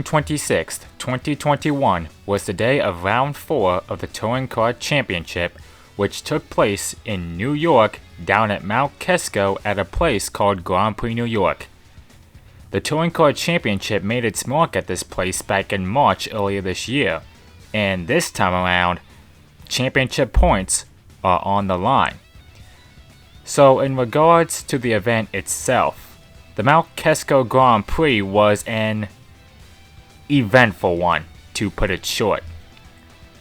26, 2021 was the day of Round 4 of the Touring Kart Championship, which took place in New York down at Mount Kisco at a place called Grand Prix New York. The Touring Kart Championship made its mark at this place back in March earlier this year, and this time around, championship points are on the line. So in regards to the event itself, the Mount Kisco Grand Prix was an eventful one, to put it short.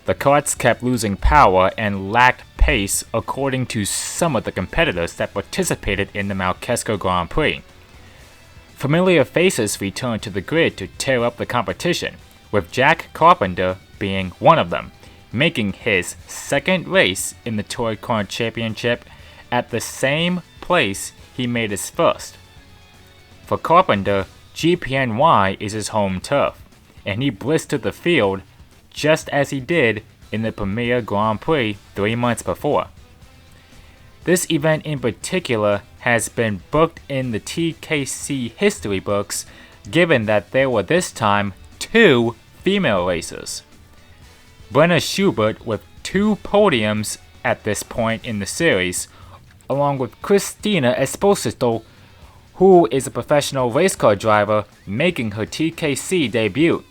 The karts kept losing power and lacked pace according to some of the competitors that participated in the Mount Kisco Grand Prix. Familiar faces returned to the grid to tear up the competition, with Jack Carpenter being one of them, making his second race in the Touring Kart Championship at the same place he made his first. For Carpenter, GPNY is his home turf, and he blistered the field just as he did in the Premier Grand Prix 3 months before. This event in particular has been booked in the TKC history books, given that there were this time 2 female racers. Brenna Schubert with 2 podiums at this point in the series, along with Cristina Esposito, who is a professional race car driver making her TKC debut.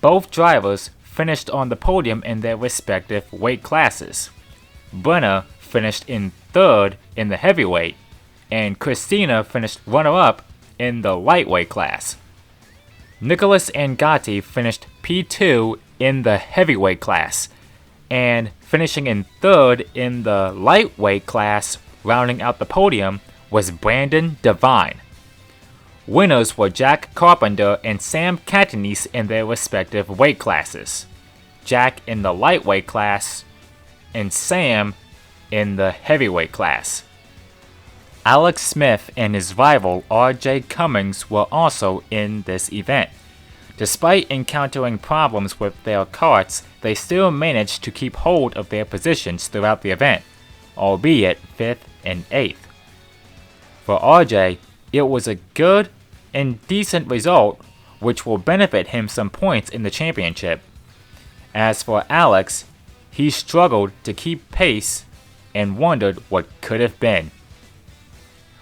Both drivers finished on the podium in their respective weight classes. Brenna finished in 3rd in the heavyweight, and Cristina finished runner-up in the lightweight class. Nicholas Angatti finished P2 in the heavyweight class, and finishing in 3rd in the lightweight class, rounding out the podium, was Brandon Devine. Winners were Jack Carpenter and Sam Catanese in their respective weight classes. Jack in the lightweight class, and Sam in the heavyweight class. Alex Smith and his rival R.J. Cummings were also in this event. Despite encountering problems with their karts, they still managed to keep hold of their positions throughout the event, albeit 5th and 8th. For RJ, it was a good and decent result, which will benefit him some points in the championship. As for Alex, he struggled to keep pace and wondered what could have been.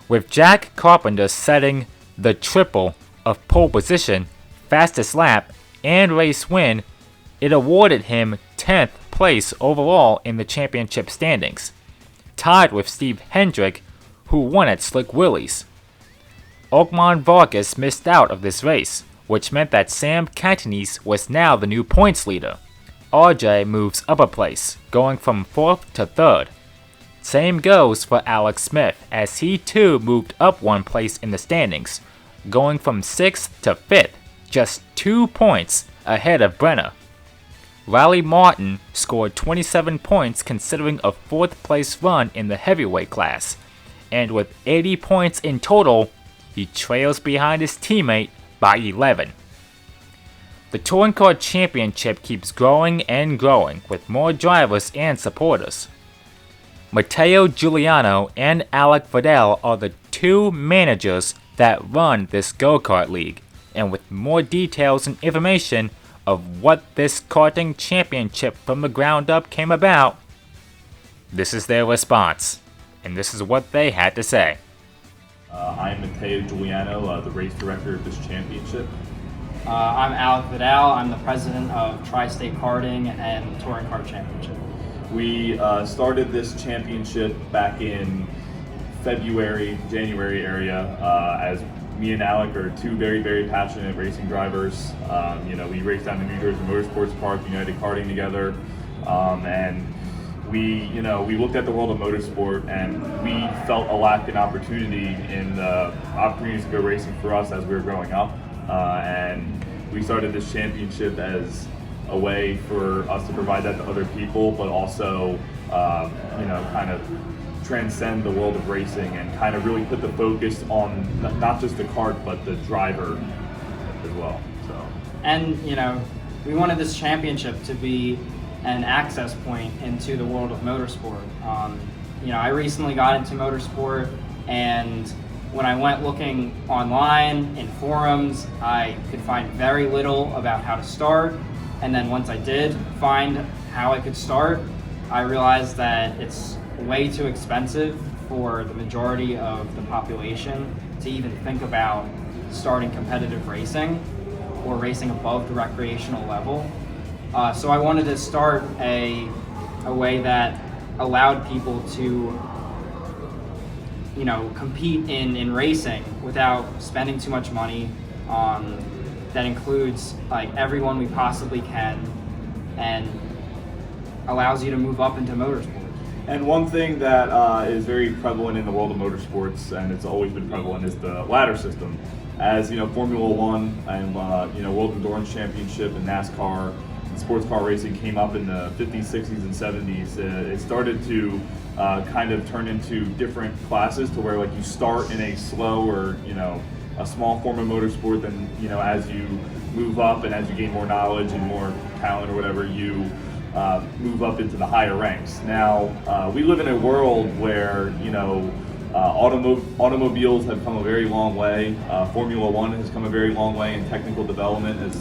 With Jack Carpenter setting the triple of pole position, fastest lap, and race win, it awarded him 10th place overall in the championship standings, tied with Steve Hendrick, who won at Slick Willie's. Oakmont Vargas missed out of this race, which meant that Sam Catanese was now the new points leader. RJ moves up a place, going from 4th to 3rd. Same goes for Alex Smith, as he too moved up 1 place in the standings, going from 6th to 5th, just 2 points ahead of Brenna. Riley Martin scored 27 points considering a 4th place run in the heavyweight class, and with 80 points in total, he trails behind his teammate by 11. The Touring Kart Championship keeps growing and growing with more drivers and supporters. Matteo Giuliano and Alec Vidal are the 2 managers that run this go-kart league, and with more details and information of what this karting championship from the ground up came about, this is their response, and this is what they had to say. I'm Matteo Giuliano, the race director of this championship. I'm Alec Vidal. I'm the president of Tri-State Karting and Touring Kart Championship. We started this championship back in January area, as me and Alec are 2 very, very passionate racing drivers. We raced down the New Jersey Motorsports Park, United Karting together, and we looked at the world of motorsport, and we felt a lack in opportunity in the opportunities to go racing for us as we were growing up, and we started this championship as a way for us to provide that to other people, but also kind of transcend the world of racing and kind of really put the focus on not just the kart but the driver as well. And we wanted this championship to be an access point into the world of motorsport. I recently got into motorsport, and when I went looking online in forums, I could find very little about how to start. And then once I did find how I could start, I realized that it's way too expensive for the majority of the population to even think about starting competitive racing or racing above the recreational level. So I wanted to start a way that allowed people to, you know, compete in racing without spending too much money. That includes like everyone we possibly can and allows you to move up into motorsport. And one thing that is very prevalent in the world of motorsports, and it's always been prevalent, is the ladder system. As you know, Formula One and World Endurance Championship and NASCAR and sports car racing came up in the 50s, 60s, and 70s. It started to kind of turn into different classes to where like you start in a slow or a small form of motorsport, then as you move up and as you gain more knowledge and more talent or whatever, you move up into the higher ranks. Now, we live in a world where, automobiles have come a very long way. Formula One has come a very long way in technical development as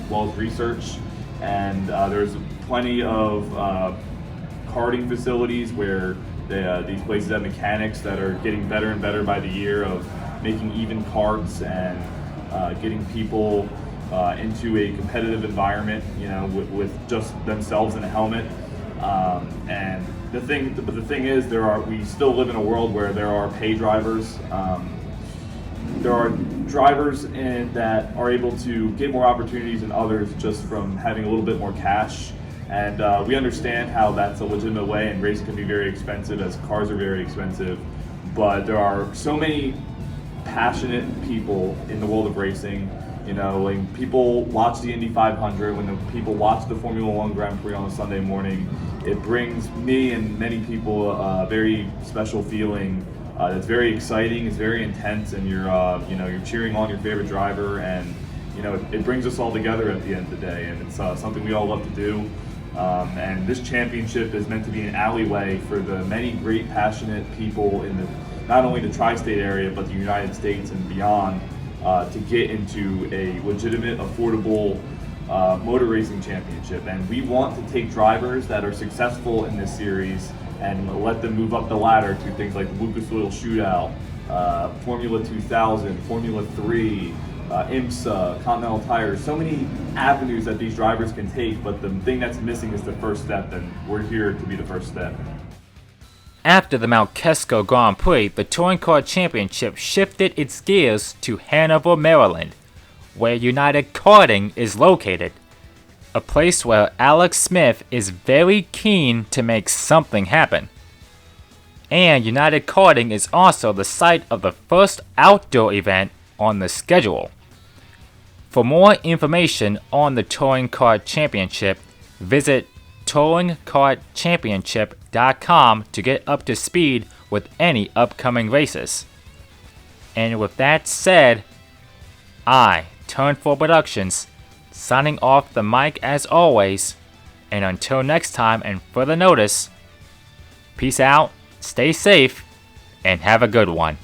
well as research. And there's plenty of karting facilities where these places have mechanics that are getting better and better by the year of making even karts and getting people into a competitive environment, with just themselves in a helmet. And the thing is, we still live in a world where there are pay drivers. There are drivers that are able to get more opportunities than others just from having a little bit more cash. And we understand how that's a legitimate way, and racing can be very expensive as cars are very expensive. But there are so many passionate people in the world of racing. When people watch the Indy 500, when the people watch the Formula One Grand Prix on a Sunday morning, it brings me and many people a very special feeling. It's very exciting, it's very intense, and you're cheering on your favorite driver, and it brings us all together at the end of the day, and it's something we all love to do. And this championship is meant to be an alleyway for the many great, passionate people in not only the tri-state area, but the United States and beyond, to get into a legitimate, affordable motor racing championship. And we want to take drivers that are successful in this series and let them move up the ladder to things like the Lucas Oil Shootout, Formula 2000, Formula 3, IMSA, Continental Tires, so many avenues that these drivers can take, but the thing that's missing is the first step, and we're here to be the first step. After the Mount Kisco Grand Prix, the Touring Kart Championship shifted its gears to Hanover, Maryland, where United Karting is located, a place where Alex Smith is very keen to make something happen. And United Karting is also the site of the first outdoor event on the schedule. For more information on the Touring Kart Championship, visit touringkartchampionship.com to get up to speed with any upcoming races. And with that said, I, Turn4 Productions, signing off the mic as always, and until next time and further notice, peace out, stay safe, and have a good one.